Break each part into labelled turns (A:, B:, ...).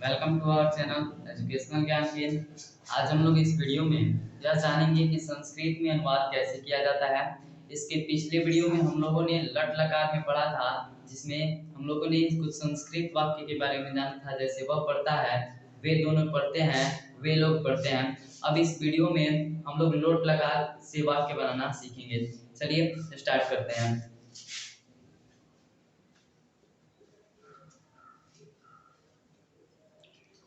A: Welcome to our channel educational Gyan Kendra. आज हम लोग इस वीडियो में यह जानेंगे कि संस्कृत में अनुवाद कैसे किया जाता है। इसके पिछले वीडियो में हम लोगों ने लट लकार में पढ़ा था, जिसमें हम लोगों ने कुछ संस्कृत वाक्य के बारे में जाना था, जैसे वह पढ़ता है, वे दोनों पढ़ते हैं, वे लोग पढ़ते हैं। अब इस वीडियो में हम लोग लोट लकार से वाक्य बनाना सीखेंगे। चलिए स्टार्ट करते हैं।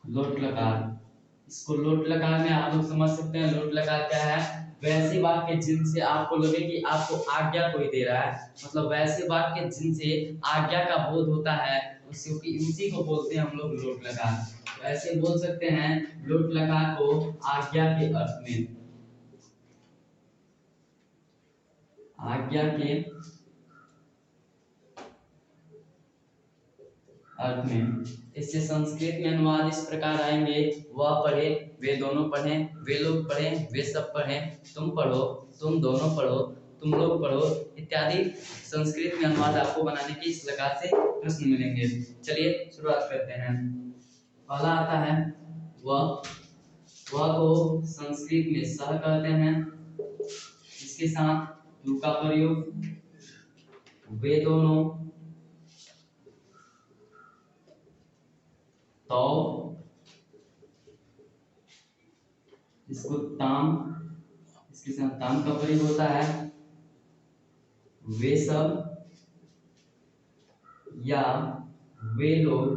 A: लोट लकार, इसको लोट लकार में आप लोग समझ सकते हैं। लोट लकार क्या है? वैसे वाक्य जिनसे आपको लगे कि आपको आज्ञा कोई दे रहा है, मतलब वैसे वाक्य जिनसे आज्ञा का बोध होता है, उसी को बोलते हैं हम लोग लोट लकार। तो ऐसे बोल सकते हैं लोट लकार को आज्ञा के अर्थ में, आज्ञा के अर्थ में। इससे संस्कृत में अनुवाद इस प्रकार आएंगे: वह पढ़े, वे दोनों पढ़ें, वे लोग पढ़ें, वे सब पढ़ें, तुम पढ़ो, तुम दोनों पढ़ो, तुम लोग पढ़ो, इत्यादि संस्कृत में अनुवाद आपको बनाने की इस प्रकार से प्रश्न मिलेंगे। चलिए शुरुआत करते हैं। पहला आता है वह को संस्कृत में सह कहते हैं। इसके साथ तू का प्रयोग, वे दोनों, तो, इसको ताम, इसके साथ ताम का प्रयोग होता है। वे सब या वे लोग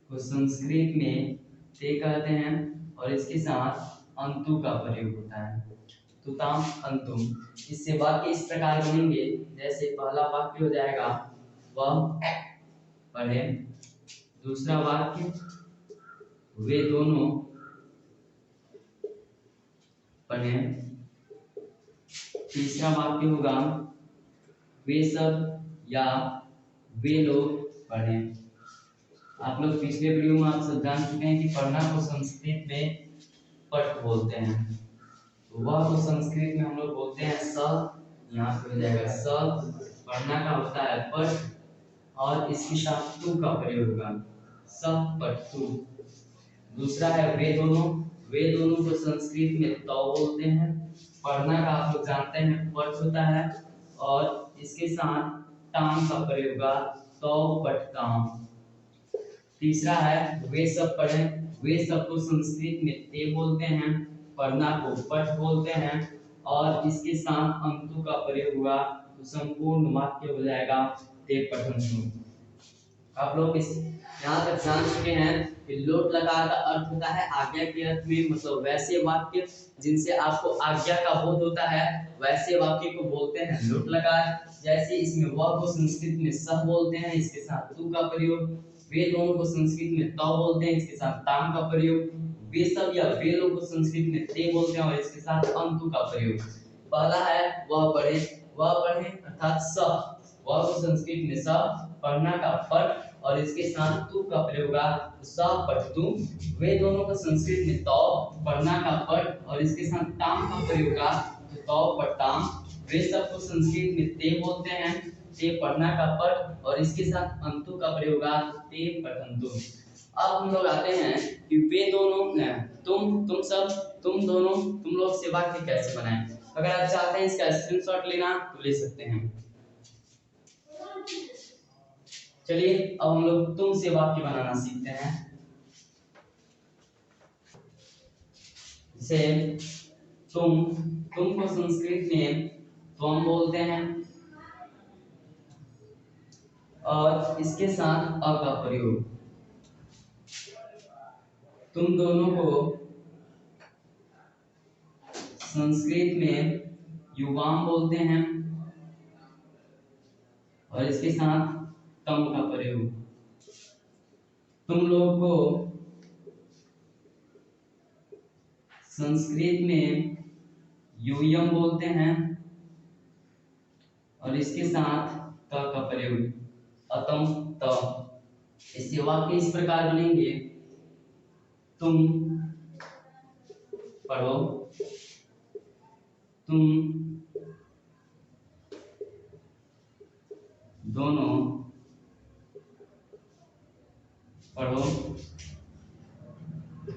A: को संस्कृत में ते कहते हैं, और इसके साथ अंतु का प्रयोग होता है। तुताम अंतुम। इससे वाक्य इस प्रकार बनेंगे, जैसे पहला वाक्य हो जाएगा वह पढ़े, दूसरा वाक्य वे दोनों पढ़े, तीसरा वाक्य होगा वे सब या वे लोग पढ़ें। आप लोग पिछले वीडियो में आप सब जान चुके हैं कि पढ़ना को संस्कृत में पठ बोलते हैं। तो वह को संस्कृत में हम लोग बोलते हैं स। यहाँ पे हो जाएगा स, पढ़ना का होता है पठ, और इसके साथ तू का प्रयोग होगा, स पठ तू। दूसरा है वे दोनों, वे दोनों को संस्कृत में तो बोलते हैं। पढ़ना का आप लोग जानते हैं पठ होता है, और इसके साथ टाम का प्रयोग होगा, तो पठताम। तीसरा है वे सब पढ़ें, वे सब को संस्कृत में ते बोलते हैं, पढ़ना को पठ बोलते हैं, और इसके साथ अंतु का प्रयोग हुआ, तो संपूर्ण वाक्य हो जाएगा ते पठन्तु। आप लोग इस यहाँ तक जान चुके हैं कि लोट लकार का अर्थ होता है आज्ञा के अर्थ में, मतलब वैसे वाक्य जिनसे आपको आज्ञा का बोध होता है, वैसे वाक्य को बोलते हैं लोट लकार। जैसे इसमें वह को संस्कृत में सह बोलते हैं, इसके साथ तू का प्रयोग। वे दोनों को संस्कृत में तो बोलते हैं, इसके साथ ताम का प्रयोग। वे सब या वे लोग को संस्कृत में ते बोलते हैं, और इसके साथ अंतु का प्रयोग। पहला है वह पढ़े, वह पढ़े अर्थात स, वह को संस्कृत में स, पढ़ना का पठ, और इसके साथ तू का प्रयोग होगा, स पठ तू। वे दोनों को संस्कृत में तो, पढ़ना का पठ, और इसके साथ ताम का प्रयोग होगा, तो पठ ताम। वे सब को संस्कृत में ते बोलते हैं, ते पढ़ना का पठ, और इसके साथ अंतु का प्रयोग होगा, ते पठन्तु। अब हम लोग आते हैं कि वे दोनों, तुम सब, तुम दोनों, तुम लोग से वाक्य कैसे बनाएं। अगर आप चाहते हैं इसका स्क्रीनशॉट लेना तो ले सकते हैं। चलिए अब हम लोग तुम से वाक्य बनाना सीखते हैं। जैसे तुम को संस्कृत में त्वम बोलते हैं, और इसके साथ अ का प्रयोग। तुम दोनों को संस्कृत में युवाम बोलते हैं, और इसके साथ तम का प्रयोग। तुम लोग को संस्कृत में यूयम बोलते हैं, और इसके साथ त का प्रयोग, अतम त। इससे वाक्य इस प्रकार बनेंगे: तुम पढ़ो, तुम दोनों पढ़ो,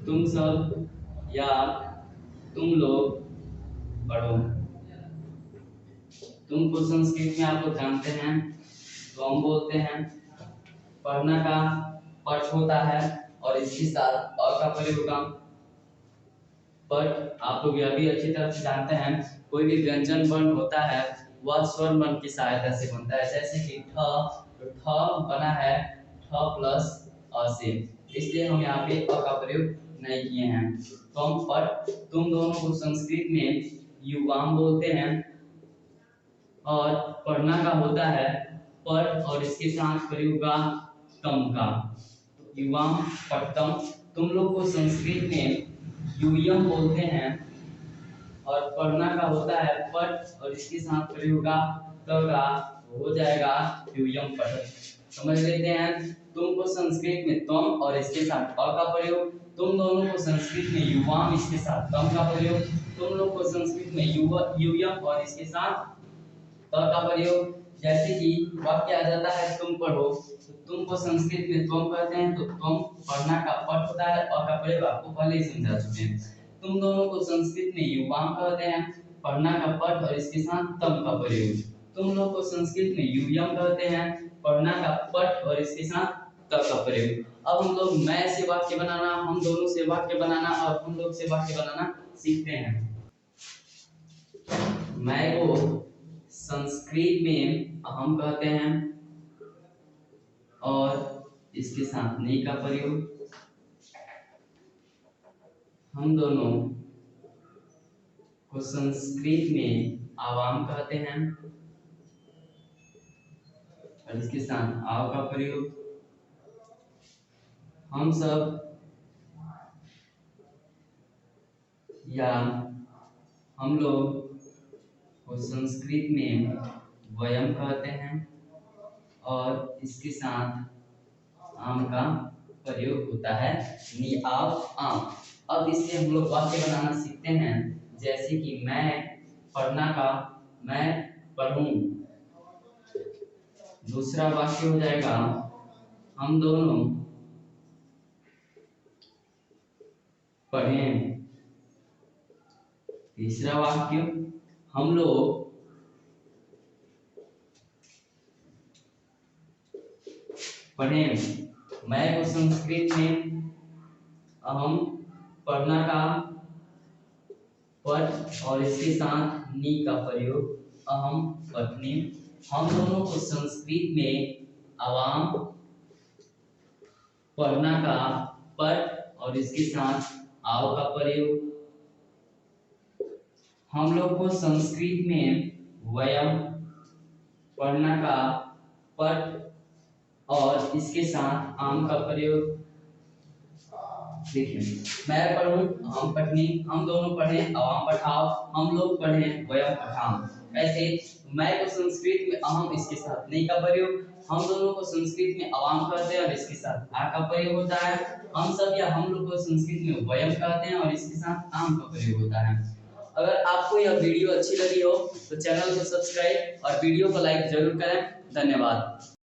A: तुम सब या तुम लोग पढ़ो। तुम को संस्कृत में आप लोग जानते हैं, तो हम बोलते हैं पढ़ना का पठ होता है और इसके साथ अ का प्रयोग होगा। पठ आप लोग यह भी अच्छी तरह से जानते हैं, कोई भी व्यंजन वर्ण होता है वह स्वर वर्ण की सहायता से बनता है। जैसे कि ठ, तो ठ बना है ठ प्लस अ से, इसलिए हम यहाँ पे अ का प्रयोग नहीं किए हैं। तो हम पठ तुम दोनों को संस्कृत में युवाम बोलते हैं और पढ़ना का होता है पढ़ और इसके साथ प्रयोग होगा तम का, युवाम पठतम। तुम लोग को संस्कृत में यूयम बोलते हैं और पढ़ना का होता है पठ और इसके साथ प्रयोग होगा त का, हो जाएगा यूयम पठ। समझ लेते हैं, तुमको संस्कृत में तुम और इसके साथ अ का प्रयोग, तुम दोनों को संस्कृत में युवाम इसके साथ तम का प्रयोग, तुम लोग को संस्कृत में यूयम और इसके साथ त का प्रयोग। जैसे कि वाक्य आ जाता है तुम पढ़ो, तो तुम को संस्कृत में तुम कहते हैं, तो तुम पढ़ना का पठ होता है, अ का प्रयोग आपको पहले ही समझा चुके हैं। तुम दोनों को संस्कृत में युवाम कहते हैं, पढ़ना का पठ और इसके साथ तम का प्रयोग। तुम लोग को संस्कृत में यूयम कहते हैं, पढ़ना का पठ और इसके साथ त का प्रयोग। अब हम लोग मैं से वाक्य बनाना, हम दोनों से वाक्य बनाना और हम लोग से वाक्य बनाना सीखते हैं। मैं को संस्कृत में अहम कहते हैं और इसके साथ ने का प्रयोग। हम दोनों को संस्कृत में आवाम कहते हैं और इसके साथ आव का प्रयोग। हम सब या हम लोग को संस्कृत में वयम कहते हैं और इसके साथ आम का प्रयोग होता है, नी आव आम। अब इससे हम लोग वाक्य बनाना सीखते हैं। जैसे कि मैं पढ़ना का मैं पढ़ूं, दूसरा वाक्य हो जाएगा हम दोनों पढ़ें, तीसरा वाक्य हम लोग पढ़ें। मैं को संस्कृत में अहम पढ़ना का पठ और इसके साथ नी का प्रयोग अहम पठनी। हम दोनों को संस्कृत में आवाम पढ़ना का पठ और इसके साथ आव का प्रयोग। हम लोग को संस्कृत में वयम पढ़ना का पठ और इसके साथ आम का प्रयोग। देखिए, मैं पढ़ूं हम पढ़नी, हम दोनों पढ़ें अवाम पठाओ, हम लोग पढ़ें वयम पठाम। ऐसे मैं को संस्कृत में अहम इसके साथ नहीं का प्रयोग, हम दोनों को संस्कृत में अवाम कहते हैं और इसके साथ आ का प्रयोग होता है। हम सब या हम लोग को संस्कृत में वयम कहते हैं और इसके साथ आम का प्रयोग होता है। अगर आपको यह वीडियो अच्छी लगी हो तो चैनल को सब्सक्राइब और वीडियो को लाइक जरूर करें। धन्यवाद।